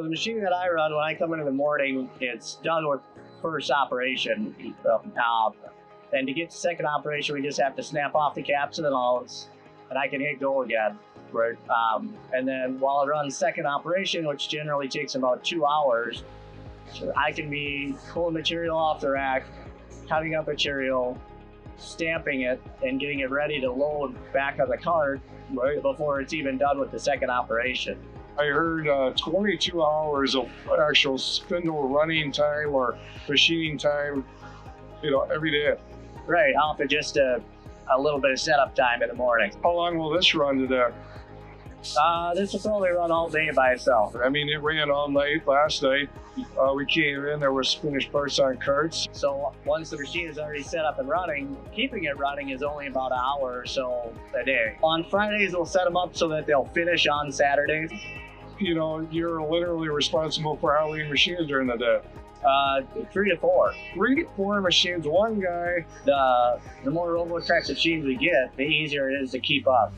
So the machine that I run, when I come in the morning, it's done with first operation. And to get to second operation, we just have to snap off the caps and the nulls, and I can hit go again. Right. And then while I run second operation, which generally takes about 2 hours, I can be pulling material off the rack, cutting up material, stamping it, and getting it ready to load back on the cart right before it's even done with the second operation. I heard 22 hours of actual spindle running time or machining time, every day. Right, off of just a little bit of setup time in the morning. How long will this run today? This will probably run all day by itself. I mean, it ran all night last night. We came in, there was finished parts on carts. So once the machine is already set up and running, keeping it running is only about an hour or so a day. On Fridays, we'll set them up so that they'll finish on Saturdays. You're literally responsible for how many machines during the day? 3 to 4. 3 to 4 machines, one guy. The more RoboTrex machines we get, the easier it is to keep up.